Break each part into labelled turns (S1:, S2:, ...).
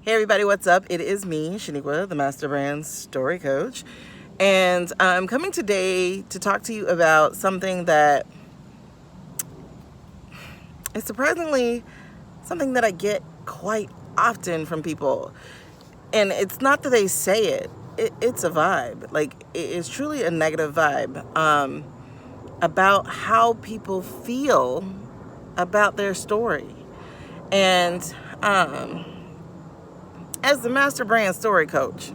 S1: Hey everybody, what's up? It is me, Shaniqua, the Master Brand Story Coach, and I'm coming today to talk to you about something that is surprisingly something that I get quite often from people. And it's not that they say it's a vibe. Like, it is truly a negative vibe about how people feel about their story. And as the Master Brand Story Coach,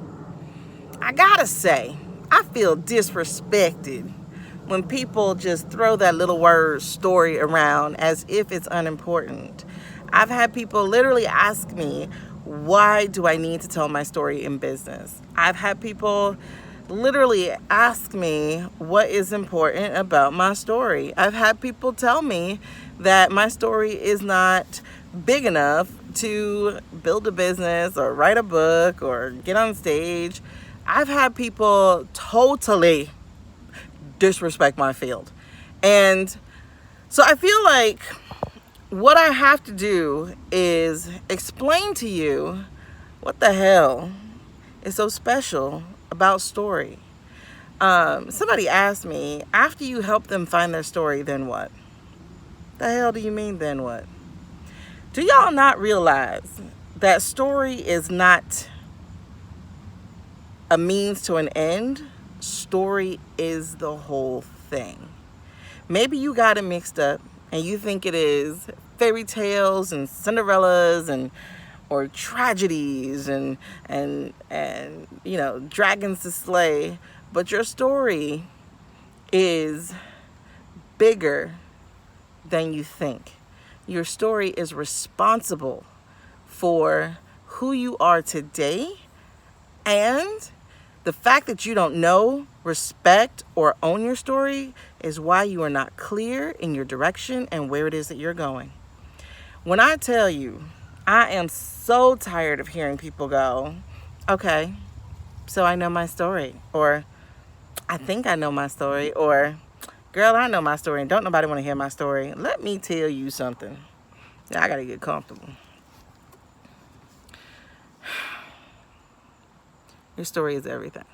S1: I gotta say, I feel disrespected when people just throw that little word story around as if it's unimportant. I've had people literally ask me, why do I need to tell my story in business? I've had people literally ask me what is important about my story. I've had people tell me that my story is not big enough to build a business or write a book or get on stage. I've had people totally disrespect my field. And so I feel like what I have to do is explain to you what the hell is so special about story. Somebody asked me, after you help them find their story, then what? The hell do you mean, then what? Do y'all not realize that story is not a means to an end? Story is the whole thing. Maybe you got it mixed up and you think it is fairy tales and Cinderellas and or tragedies and dragons to slay, but your story is bigger than you think. Your story is responsible for who you are today, and the fact that you don't know, respect, or own your story is why you are not clear in your direction and where it is that you're going. When I tell you, I am so tired of hearing people go, okay, so I know my story, or I think I know my story, or girl, I know my story and don't nobody want to hear my story. Let me tell you something. I gotta get comfortable. Your story is everything.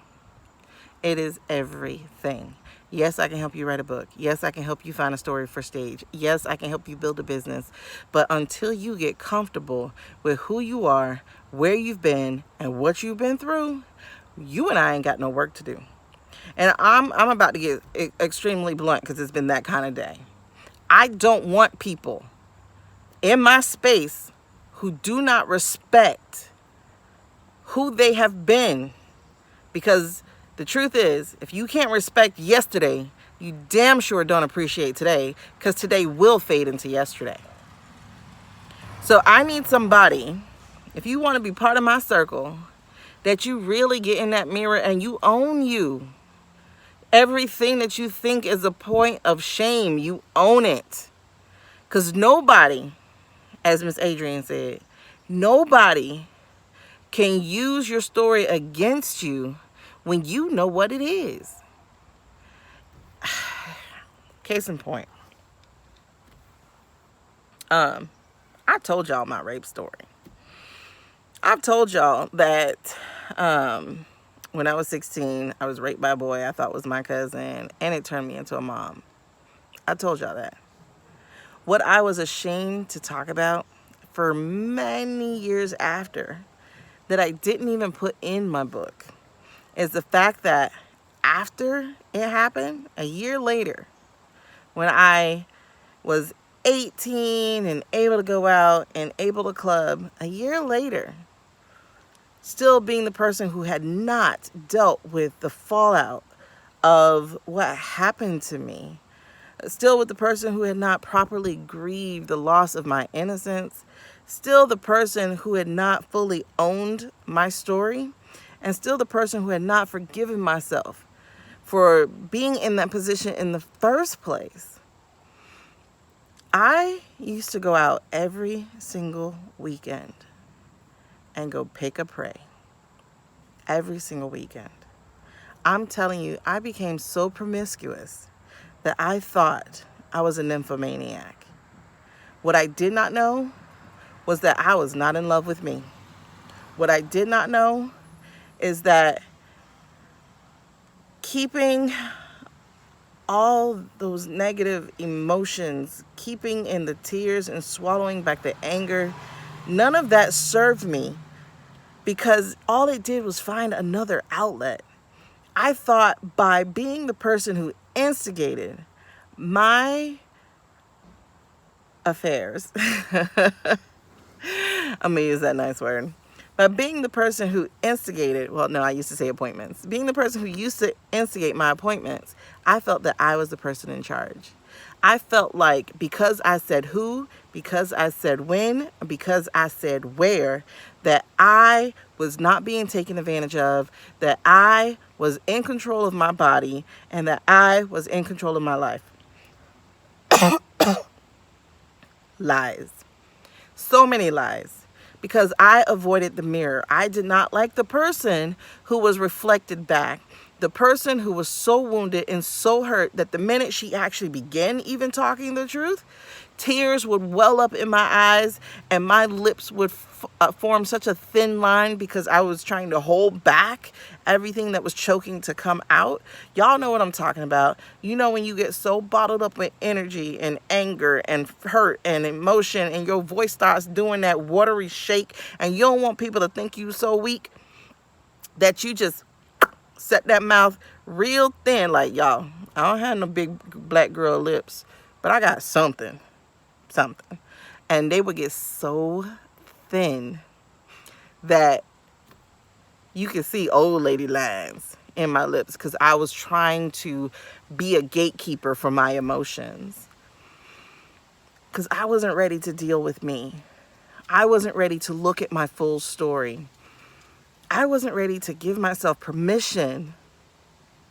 S1: It is everything. Yes, I can help you write a book. Yes, I can help you find a story for stage. Yes, I can help you build a business. But until you get comfortable with who you are, where you've been, and what you've been through, you and I ain't got no work to do. And I'm about to get extremely blunt because it's been that kind of day. I don't want people in my space who do not respect who they have been, because the truth is, if you can't respect yesterday, you damn sure don't appreciate today, because today will fade into yesterday. So I need somebody, if you want to be part of my circle, that you really get in that mirror and you own you. Everything that you think is a point of shame, you own it. Because nobody, as Miss Adrienne said, nobody can use your story against you when you know what it is. Case in point. I told y'all my rape story. I've told y'all that when I was 16, I was raped by a boy I thought was my cousin, and it turned me into a mom. I told y'all that. What I was ashamed to talk about for many years after, that I didn't even put in my book, is the fact that after it happened, a year later, when I was 18 and able to go out and able to club, a year later, still being the person who had not dealt with the fallout of what happened to me, still with the person who had not properly grieved the loss of my innocence, still the person who had not fully owned my story, and still the person who had not forgiven myself for being in that position in the first place. I used to go out every single weekend and go pick a prey. Every single weekend. I'm telling you, I became so promiscuous that I thought I was a nymphomaniac. What I did not know was that I was not in love with me. What I did not know is that keeping all those negative emotions, keeping in the tears and swallowing back the anger, none of that served me, because all it did was find another outlet. I thought by being the person who instigated my affairs, I'm going to use that nice word. By being the person who instigated, well, no, I used to say appointments. Being the person who used to instigate my appointments, I felt that I was the person in charge. I felt like because I said who, because I said when, because I said where, that I was not being taken advantage of, that I was in control of my body, and that I was in control of my life. Lies. So many lies. Because I avoided the mirror. I did not like the person who was reflected back. The person who was so wounded and so hurt that the minute she actually began even talking the truth, tears would well up in my eyes and my lips would form such a thin line because I was trying to hold back everything that was choking to come out. Y'all know what I'm talking about. You know when you get so bottled up with energy and anger and hurt and emotion and your voice starts doing that watery shake and you don't want people to think you so weak that you just set that mouth real thin. Like, y'all, I don't have no big black girl lips, but I got something. And they would get so thin that you could see old lady lines in my lips because I was trying to be a gatekeeper for my emotions, because I wasn't ready to deal with me. I wasn't ready to look at my full story. I wasn't ready to give myself permission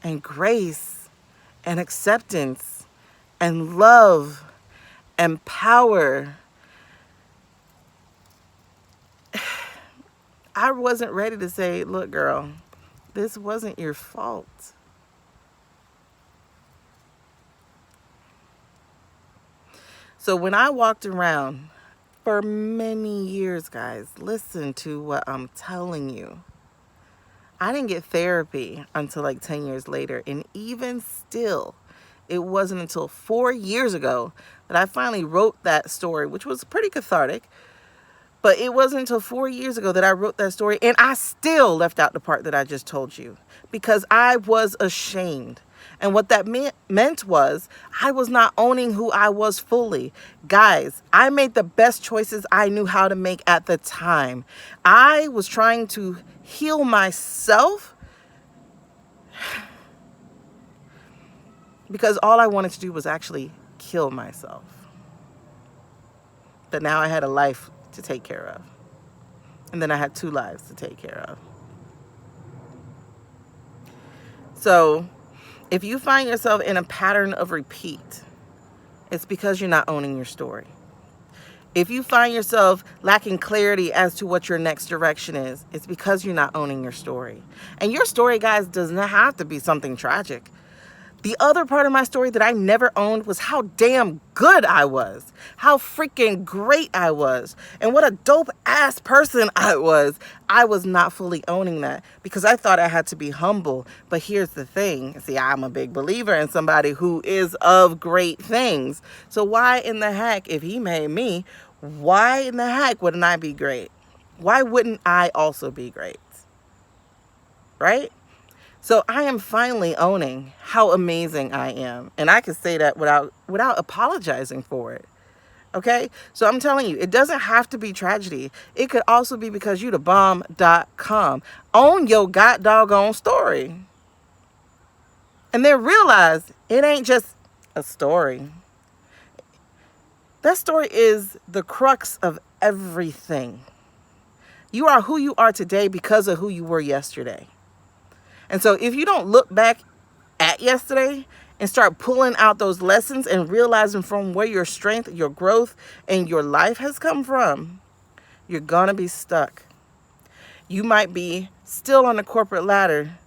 S1: and grace and acceptance and love and power. I wasn't ready to say, look, girl, this wasn't your fault. So when I walked around for many years, guys, listen to what I'm telling you. I didn't get therapy until like 10 years later. And even still, it wasn't until 4 years ago that I finally wrote that story, which was pretty cathartic. But it wasn't until 4 years ago that I wrote that story. And I still left out the part that I just told you because I was ashamed. And what that meant was I was not owning who I was fully. Guys, I made the best choices I knew how to make at the time. I was trying to heal myself because all I wanted to do was actually kill myself. But now I had a life to take care of. And then I had 2 lives to take care of. So if you find yourself in a pattern of repeat, it's because you're not owning your story. If you find yourself lacking clarity as to what your next direction is, it's because you're not owning your story. And your story, guys, does not have to be something tragic. The other part of my story that I never owned was how damn good I was, how freaking great I was, and what a dope ass person I was. I was not fully owning that because I thought I had to be humble. But here's the thing. See, I'm a big believer in somebody who is of great things. So why in the heck, if he made me, why in the heck wouldn't I be great? Why wouldn't I also be great? Right? So I am finally owning how amazing I am. And I can say that without apologizing for it. Okay? So I'm telling you, it doesn't have to be tragedy. It could also be because you the bomb.com. Own your god doggone story. And then realize it ain't just a story. That story is the crux of everything. You are who you are today because of who you were yesterday. And so if you don't look back at yesterday and start pulling out those lessons and realizing from where your strength, your growth, and your life has come from, you're going to be stuck. You might be still on the corporate ladder.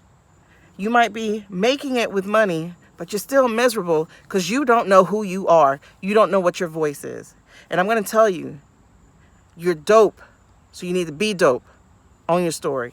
S1: You might be making it with money, but you're still miserable because you don't know who you are. You don't know what your voice is. And I'm going to tell you, you're dope, so you need to be dope. on your story.